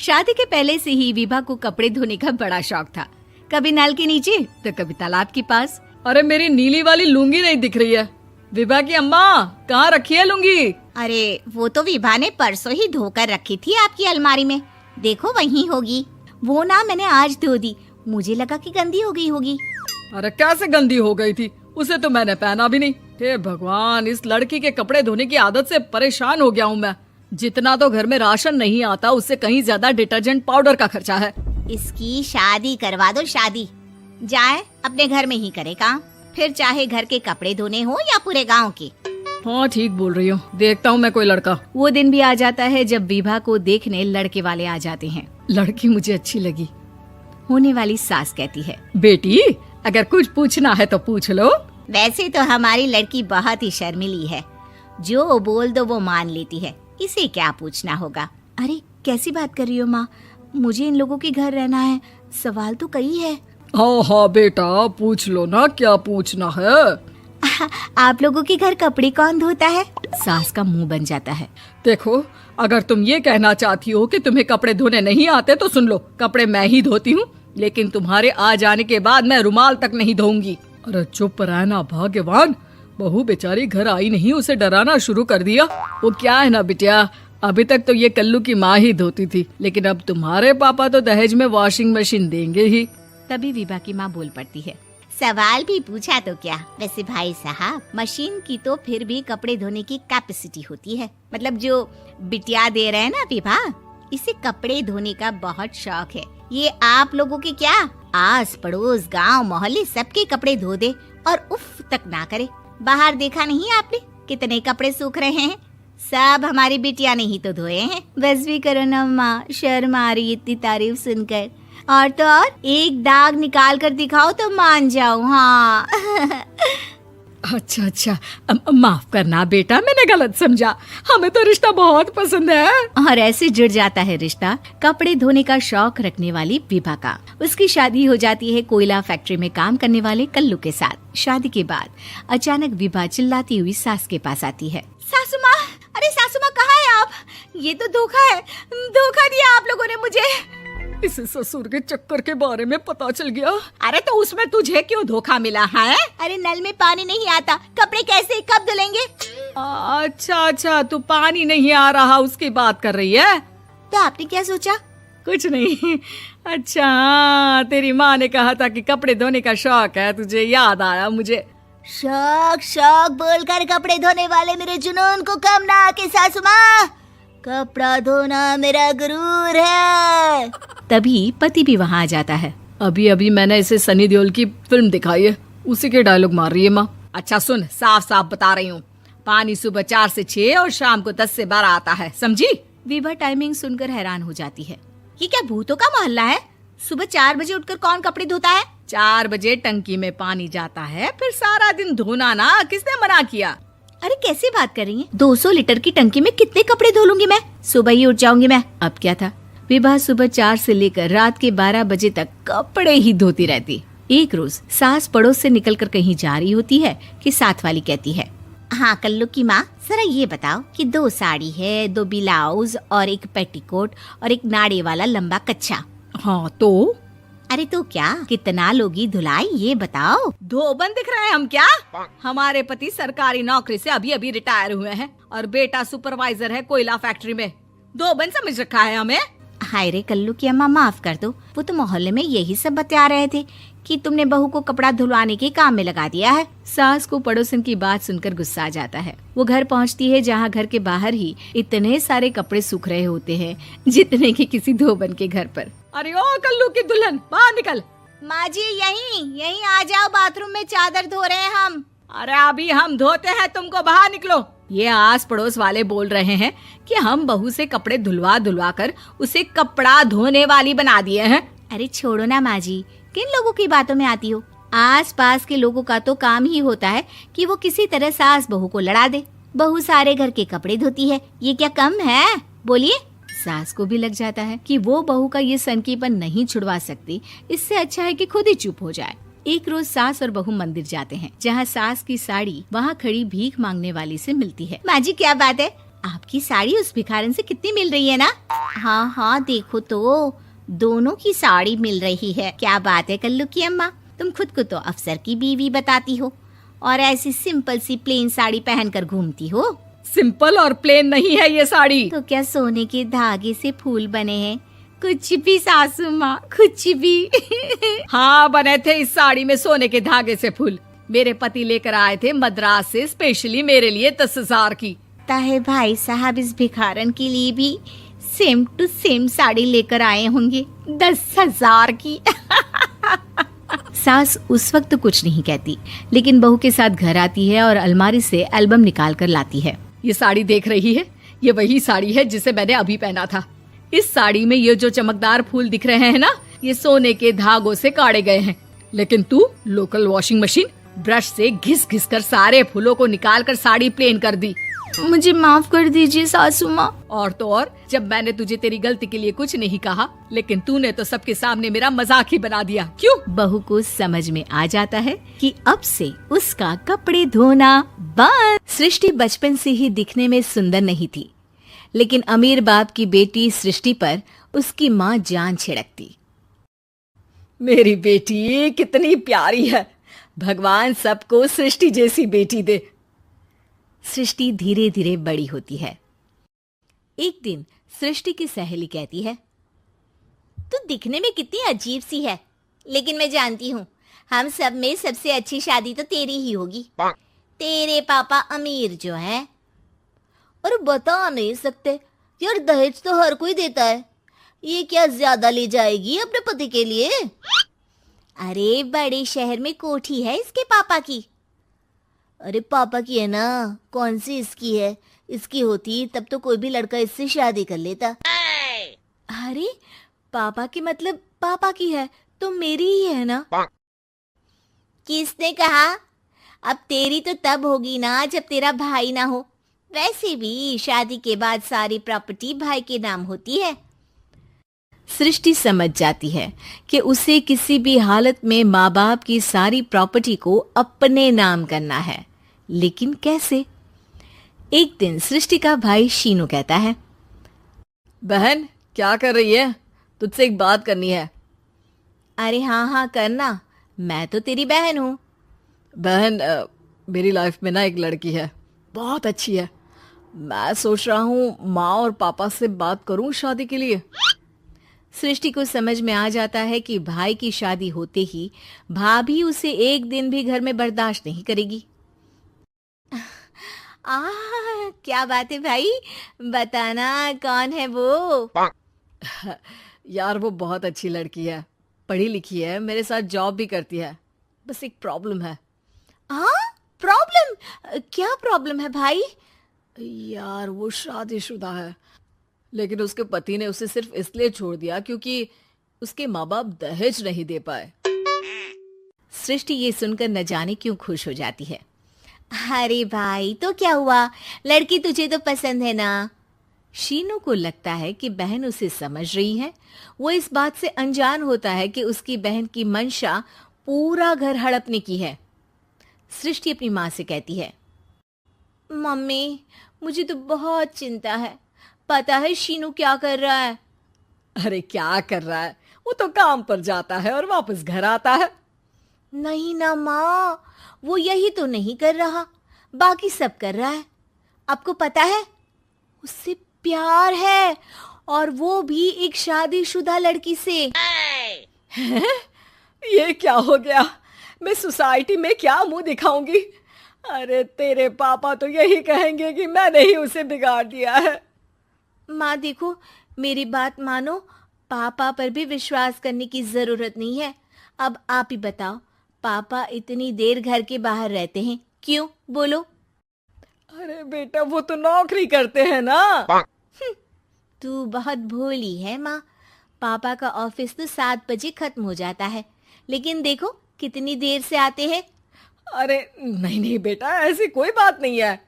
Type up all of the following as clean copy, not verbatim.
शादी के पहले से ही विभा को कपड़े धोने का बड़ा शौक था। कभी नल के नीचे तो कभी तालाब के पास। अरे मेरी नीली वाली लुंगी नहीं दिख रही है। विभा की अम्मा, कहाँ रखी है लुंगी? अरे वो तो विभा ने परसों ही धोकर रखी थी आपकी अलमारी में, देखो वहीं होगी। वो ना मैंने आज धो दी, मुझे लगा कि गंदी हो गई होगी। अरे कैसे गंदी हो गई थी, उसे तो मैंने पहना भी नहीं। हे भगवान, इस लड़की के कपड़े धोने की आदत से परेशान हो गया हूँ मैं। जितना तो घर में राशन नहीं आता, उससे कहीं ज्यादा डिटर्जेंट पाउडर का खर्चा है। इसकी शादी करवा दो, शादी जाए अपने घर में ही करे काम, फिर चाहे घर के कपड़े धोने हो या पूरे गांव के। हाँ ठीक बोल रही हूँ, देखता हूँ मैं कोई लड़का। वो दिन भी आ जाता है जब विभा को देखने लड़के वाले आ जाते हैं। लड़की मुझे अच्छी लगी। होने वाली सास कहती है, बेटी अगर कुछ पूछना है तो पूछ लो। वैसे तो हमारी लड़की बहुत ही शर्मीली है, जो बोल दो वो मान लेती है, इसे क्या पूछना होगा। अरे कैसी बात कर रही हो माँ, मुझे इन लोगों के घर रहना है, सवाल तो कई है। हाँ हाँ बेटा, पूछ लो ना, क्या पूछना है। आप लोगों के घर कपड़े कौन धोता है? सास का मुंह बन जाता है। देखो, अगर तुम ये कहना चाहती हो कि तुम्हें कपड़े धोने नहीं आते तो सुन लो, कपड़े मैं ही धोती हूँ, लेकिन तुम्हारे आ जाने के बाद मैं रुमाल तक नहीं धोऊंगी। अरे चुप रहना भाग्यवान, बहू बेचारी घर आई नहीं, उसे डराना शुरू कर दिया। वो क्या है ना बिटिया, अभी तक तो ये कल्लू की माँ ही धोती थी, लेकिन अब तुम्हारे पापा तो दहेज में वॉशिंग मशीन देंगे ही। तभी विभा की माँ बोल पड़ती है, सवाल भी पूछा तो क्या। वैसे भाई साहब, मशीन की तो फिर भी कपड़े धोने की कैपेसिटी होती है। मतलब जो बिटिया दे रहे हैं ना विभा, इसे कपड़े धोने का बहुत शौक है। ये आप लोगों के क्या, आस पड़ोस गांव मोहल्ले सबके कपड़े धो दे और उफ तक ना करे। बाहर देखा नहीं आपने कितने कपड़े सूख रहे हैं, सब हमारी बिटिया ने ही तो धोए हैं। बस भी करो ना माँ, शर्म आ रही इतनी तारीफ सुनकर। और तो और एक दाग निकाल कर दिखाओ तो मान जाऊं। हाँ अच्छा, माफ करना बेटा, मैंने गलत समझा, हमें तो रिश्ता बहुत पसंद है। और ऐसे जुड़ जाता है रिश्ता कपड़े धोने का शौक रखने वाली विभा का। उसकी शादी हो जाती है कोयला फैक्ट्री में काम करने वाले कल्लू के साथ। शादी के बाद अचानक विभा चिल्लाती हुई सास के पास आती है। सासू माँ, अरे सासू माँ कहाँ है आप? ये तो धोखा है, धोखा दिया आप लोगों ने मुझे। इसे ससुर के चक्कर के बारे में पता चल गया। अरे तो उसमें तुझे क्यों धोखा मिला है? अरे नल में पानी नहीं आता, कपड़े कैसे कब धुलेंगे? अच्छा, तू पानी नहीं आ रहा उसकी बात कर रही है। तो आपने क्या सोचा? कुछ नहीं। अच्छा, तेरी माँ ने कहा था कि कपड़े धोने का शौक है तुझे, याद आया मुझे। शौक बोलकर कपड़े धोने वाले मेरे जुनून को कम ना आके सासू माँ, कपड़ा धोना मेरा गुरूर है। तभी पति भी वहाँ आ जाता है। अभी मैंने इसे सनी देओल की फिल्म दिखाई है, उसी के डायलॉग मार रही है माँ। अच्छा सुन, साफ साफ बता रही हूँ, पानी सुबह 4 से 6 और शाम को 10 से 12 आता है, समझी? विभा टाइमिंग सुनकर हैरान हो जाती है। ये क्या भूतों का मोहल्ला है? सुबह 4 बजे उठकर कौन कपड़े धोता है? 4 बजे टंकी में पानी जाता है, फिर सारा दिन धोना ना, किसने मना किया? अरे कैसी बात कर रही हैं? 200 लीटर की टंकी में कितने कपड़े धो लूंगी मैं, सुबह ही उठ जाऊंगी मैं। अब क्या था, विभा सुबह 4 से लेकर रात के 12 बजे तक कपड़े ही धोती रहती। एक रोज सास पड़ोस से निकलकर कहीं जा रही होती है कि साथ वाली कहती है, हाँ कल्लू की माँ, जरा ये बताओ कि 2 साड़ी है, 2 ब्लाउज और एक पेटीकोट और एक नाड़े वाला लंबा कच्छा। हाँ तो? अरे तो क्या, कितना लोगी धुलाई ये बताओ। धोबन दिख रहे हैं हम क्या? हमारे पति सरकारी नौकरी से अभी रिटायर हुए हैं और बेटा सुपरवाइजर है कोयला फैक्ट्री में। धोबन समझ रखा है हमें? हाय रे कल्लू की अम्मा, माफ कर दो, वो तो मोहल्ले में यही सब बता रहे थे कि तुमने बहू को कपड़ा धुलवाने के काम में लगा दिया है। सास को पड़ोसन की बात सुनकर गुस्सा आ जाता है। वो घर पहुंचती है जहां घर के बाहर ही इतने सारे कपड़े सूख रहे होते हैं जितने कि किसी धोबन के घर पर। अरे ओ कल्लू की दुल्हन, बाहर निकल। माँ जी यहीं आ जाओ, बाथरूम में चादर धो रहे हैं हम। अरे अभी हम धोते हैं, तुमको बाहर निकलो। ये आस पड़ोस वाले बोल रहे हैं कि हम बहू से कपड़े धुलवा कर उसे कपड़ा धोने वाली बना दिए हैं। अरे छोड़ो ना माँ जी, किन लोगों की बातों में आती हो? आस पास के लोगों का तो काम ही होता है कि वो किसी तरह सास बहू को लड़ा दे। बहू सारे घर के कपड़े धोती है, ये क्या कम है? बोलिए। सास को भी लग जाता है कि वो बहू का ये सनकीपन नहीं छुड़वा सकती, इससे अच्छा है कि खुद ही चुप हो जाए। एक रोज सास और बहू मंदिर जाते हैं, जहाँ सास की साड़ी वहाँ खड़ी भीख मांगने वाली से मिलती है। माँ जी क्या बात है, आपकी साड़ी उस भिखारन से कितनी मिल रही है ना? हाँ हाँ, देखो तो दोनों की साड़ी मिल रही है। क्या बात है कल्लू की अम्मा, तुम खुद को तो अफसर की बीवी बताती हो और ऐसी सिंपल सी प्लेन साड़ी पहनकर घूमती हो। सिंपल और प्लेन नहीं है ये साड़ी। तो क्या सोने के धागे से फूल बने हैं? कुछ भी सासू माँ, कुछ भी। हाँ, बने थे इस साड़ी में सोने के धागे से फूल। मेरे पति लेकर आए थे मद्रास से स्पेशली मेरे लिए 10,000 की। ताहे भाई साहब इस भिखारन के लिए भी सेम टू सेम साड़ी लेकर आए होंगे 10,000 की। सास उस वक्त तो कुछ नहीं कहती, लेकिन बहू के साथ घर आती है और अलमारी से एल्बम निकाल कर लाती है। ये साड़ी देख रही है, ये वही साड़ी है जिसे मैंने अभी पहना था। इस साड़ी में ये जो चमकदार फूल दिख रहे हैं ना, ये सोने के धागों से काढ़े गए हैं। लेकिन तू लोकल वॉशिंग मशीन ब्रश से घिस घिस कर सारे फूलों को निकाल कर साड़ी प्लेन कर दी। मुझे माफ कर दीजिए सासू माँ। और तो और, जब मैंने तुझे तेरी गलती के लिए कुछ नहीं कहा, लेकिन तूने तो सबके सामने मेरा मजाक ही बना दिया। क्यों? बहू को समझ में आ जाता है कि अब से उसका कपड़े धोना बंद। सृष्टि बचपन से ही दिखने में सुंदर नहीं थी, लेकिन अमीर बाप की बेटी सृष्टि पर उसकी माँ जान छिड़कती। मेरी बेटी कितनी प्यारी है, भगवान सबको सृष्टि जैसी बेटी दे। सृष्टि धीरे धीरे बड़ी होती है। एक दिन सृष्टि की सहेली कहती है, तू दिखने में कितनी अजीब सी है, लेकिन मैं जानती हूँ हम सब में सबसे अच्छी शादी तो तेरी ही होगी। तेरे पापा अमीर जो है। और बता नहीं सकते यार, दहेज तो हर कोई देता है, ये क्या ज्यादा ले जाएगी अपने पति के लिए? अरे बड़े शहर में कोठी है इसके पापा की। अरे पापा की है ना, कौन सी इसकी है? इसकी होती तब तो कोई भी लड़का इससे शादी कर लेता। अरे पापा की मतलब पापा की है तो मेरी ही है ना? किसने कहा? अब तेरी तो तब होगी ना जब तेरा भाई ना हो। वैसे भी शादी के बाद सारी प्रॉपर्टी भाई के नाम होती है। सृष्टि समझ जाती है कि उसे किसी भी हालत में माँ बाप की सारी प्रॉपर्टी को अपने नाम करना है, लेकिन कैसे? एक दिन सृष्टि का भाई शीनू कहता है, बहन क्या कर रही है? तुझसे एक बात करनी है। अरे हाँ हाँ करना, मैं तो तेरी बहन हूँ। बहन, मेरी लाइफ में ना एक लड़की है, बहुत अच्छी है। मैं सोच रहा हूँ माँ और पापा से बात करूँ शादी के लिए। सृष्टि को समझ में आ जाता है कि भाई की शादी होते ही भाभी उसे एक दिन भी घर में बर्दाश्त नहीं करेगी। क्या बात है भाई, बताना कौन है वो? यार वो बहुत अच्छी लड़की है, पढ़ी लिखी है, मेरे साथ जॉब भी करती है। बस एक प्रॉब्लम है। प्रॉब्लम? क्या प्रॉब्लम है भाई? यार वो शादीशुदा है, लेकिन उसके पति ने उसे सिर्फ इसलिए छोड़ दिया क्योंकि उसके माँ बाप दहेज नहीं दे पाए। सृष्टि ये सुनकर न जाने क्यों खुश हो जाती है। अरे भाई तो क्या हुआ, लड़की तुझे तो पसंद है ना? शीनू को लगता है कि बहन उसे समझ रही है। वो इस बात से अनजान होता है कि उसकी बहन की मंशा पूरा घर हड़पने की है। सृष्टि अपनी माँ से कहती है, मम्मी मुझे तो बहुत चिंता है। पता है शीनू क्या कर रहा है? अरे क्या कर रहा है? वो तो काम पर जाता है और वापस घर आता है। नहीं ना माँ, वो यही तो नहीं कर रहा, बाकी सब कर रहा है। आपको पता है उससे प्यार है, और वो भी एक शादीशुदा लड़की से। ये क्या हो गया? मैं सोसाइटी में क्या मुंह दिखाऊंगी? अरे तेरे पापा तो यही कहेंगे कि मैंने ही उसे बिगाड़ दिया है। माँ देखो, मेरी बात मानो, पापा पर भी विश्वास करने की जरूरत नहीं है। अब आप ही बताओ, पापा इतनी देर घर के बाहर रहते हैं क्यों? बोलो। अरे बेटा वो तो नौकरी करते हैं ना। तू बहुत भोली है माँ। पापा का ऑफिस तो 7 बजे खत्म हो जाता है, लेकिन देखो कितनी देर से आते हैं। अरे नहीं नहीं बेटा, ऐसी कोई बात नहीं है।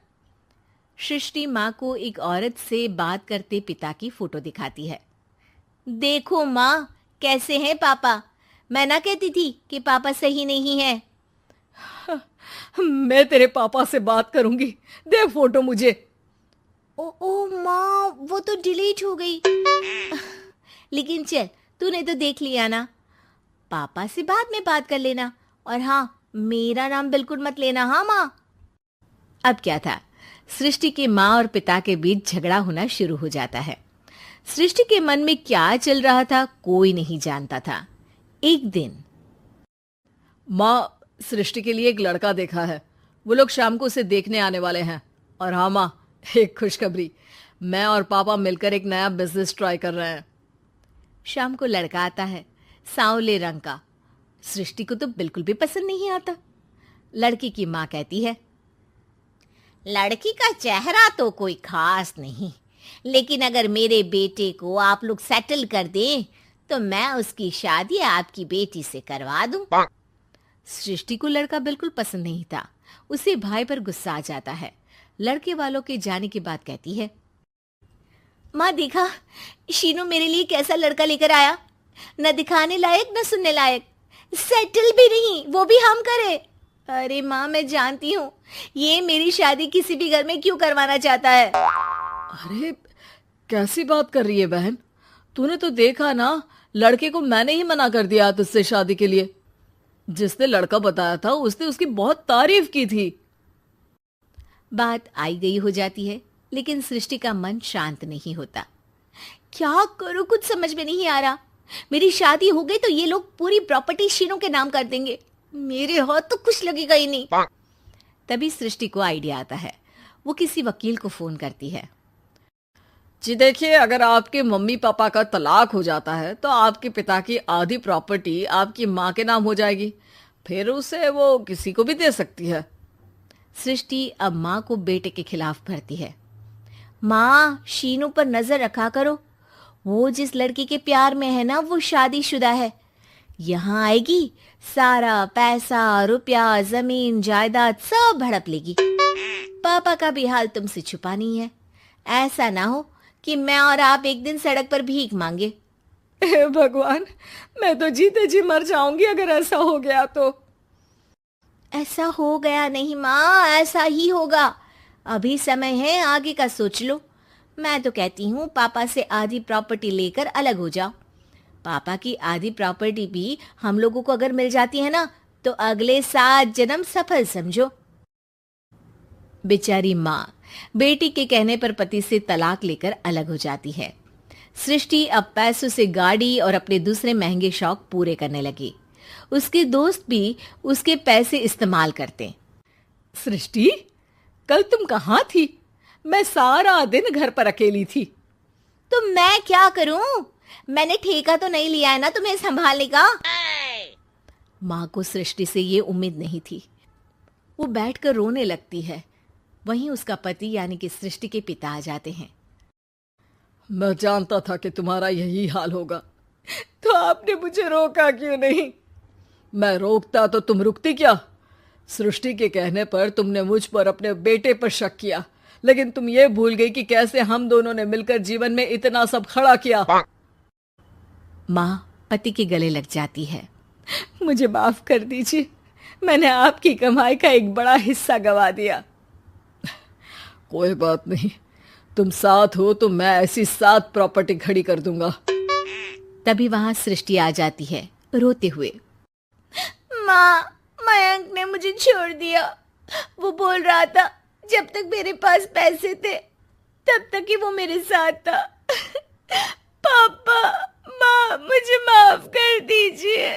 सृष्टि माँ को एक औरत से बात करते पिता की फोटो दिखाती है। देखो माँ कैसे हैं पापा। मैं ना कहती थी कि पापा सही नहीं है। मैं तेरे पापा से बात करूंगी, दे फोटो मुझे। ओ माँ, वो तो डिलीट हो गई। लेकिन चल, तूने तो देख लिया ना। पापा से बाद में बात कर लेना, और हाँ, मेरा नाम बिल्कुल मत लेना, हाँ माँ। अब क्या था, सृष्टि के माँ और पिता के बीच झगड़ा होना शुरू हो जाता है। सृष्टि के मन में क्या चल रहा था कोई नहीं जानता था। एक दिन, माँ, सृष्टि के लिए एक लड़का देखा है, वो लोग शाम को उसे देखने आने वाले हैं। और हाँ माँ, एक खुशखबरी, मैं और पापा मिलकर एक नया बिजनेस ट्राई कर रहे हैं। शाम को लड़का आता है, सांवले रंग का। सृष्टि को तो बिल्कुल भी पसंद नहीं आता। लड़की की माँ कहती है, लड़की का चेहरा तो कोई खास नहीं, लेकिन अगर मेरे बेटे को आप लोग सेटल कर दें तो मैं उसकी शादी आपकी बेटी से करवा दूं। सृष्टि को लड़का बिल्कुल पसंद नहीं था। उसे भाई पर गुस्सा आ जाता है। लड़के वालों के जाने के बाद कहती है, माँ देखा, शीनू मेरे लिए कैसा लड़का लेकर आया, न दिखाने लायक न सुनने लायक, सेटल भी नहीं, वो भी हम करे। अरे माँ, मैं जानती हूँ ये मेरी शादी किसी भी घर में क्यों करवाना चाहता है। अरे कैसी बात कर रही है बहन, तूने तो देखा ना, लड़के को मैंने ही मना कर दिया तुझसे शादी के लिए। जिसने लड़का बताया था उसने उसकी बहुत तारीफ की थी। बात आई गई हो जाती है, लेकिन सृष्टि का मन शांत नहीं होता। क्या करूं, कुछ समझ में नहीं आ रहा। मेरी शादी हो गई तो ये लोग पूरी प्रॉपर्टी शीनू के नाम कर देंगे, मेरे हाथ तो कुछ लगेगा ही नहीं। तभी सृष्टि को आइडिया आता है। वो किसी वकील को फोन करती है। जी देखिए, अगर आपके मम्मी पापा का तलाक हो जाता है तो आपके पिता की आधी प्रॉपर्टी आपकी माँ के नाम हो जाएगी, फिर उसे वो किसी को भी दे सकती है। सृष्टि अब माँ को बेटे के खिलाफ भरती है। माँ, शीनू पर नजर रखा करो, वो जिस लड़की के प्यार में है ना, वो शादीशुदा है। यहाँ आएगी, सारा पैसा, रुपया, जमीन, जायदाद सब हड़प लेगी। पापा का भी हाल तुमसे छुपा नहीं है। ऐसा ना हो कि मैं और आप एक दिन सड़क पर भीख मांगे। हे भगवान, मैं तो जीते जी मर जाऊंगी अगर ऐसा हो गया तो। ऐसा हो गया नहीं माँ, ऐसा ही होगा। अभी समय है, आगे का सोच लो। मैं तो कहती हूँ पापा से आधी प्रॉपर्टी लेकर अलग हो जाओ। पापा की आधी प्रॉपर्टी भी हम लोगों को अगर मिल जाती है ना, तो अगले 7 जन्म सफल समझो। बेचारी माँ बेटी के कहने पर पति से तलाक लेकर अलग हो जाती है। सृष्टि अब पैसों से गाड़ी और अपने दूसरे महंगे शौक पूरे करने लगी। उसके दोस्त भी उसके पैसे इस्तेमाल करते। सृष्टि, कल तुम कहाँ थी? मैं सारा दिन घर पर अकेली थी। तो मैं क्या करूं? मैंने ठेका तो नहीं लिया है ना तुम्हें संभालने का। माँ को सृष्टि से ये उम्मीद नहीं थी। वो बैठकर रोने लगती है। वहीं उसका पति यानी कि सृष्टि के पिता आ जाते हैं। मैं जानता था कि तुम्हारा यही हाल होगा, तो आपने मुझे रोका क्यों नहीं? मैं रोकता तो तुम रुकती क्या? सृष्टि के कहने पर तुमने मुझ पर अपने बेटे पर शक किया, लेकिन तुम ये भूल गई कि कैसे हम दोनों ने मिलकर जीवन में इतना सब खड़ा किया। माँ पति के गले लग जाती है। मुझे माफ कर दीजिए, मैंने आपकी कमाई का एक बड़ा हिस्सा गवा दिया। कोई बात नहीं, तुम साथ हो तो मैं ऐसी 7 प्रॉपर्टी खड़ी कर दूंगा। तभी वहां सृष्टि आ जाती है रोते हुए। माँ, मयंक ने मुझे छोड़ दिया। वो बोल रहा था जब तक मेरे पास पैसे थे तब तक ही वो मेरे साथ था। पापा, माँ, मुझे माफ कर दीजिए।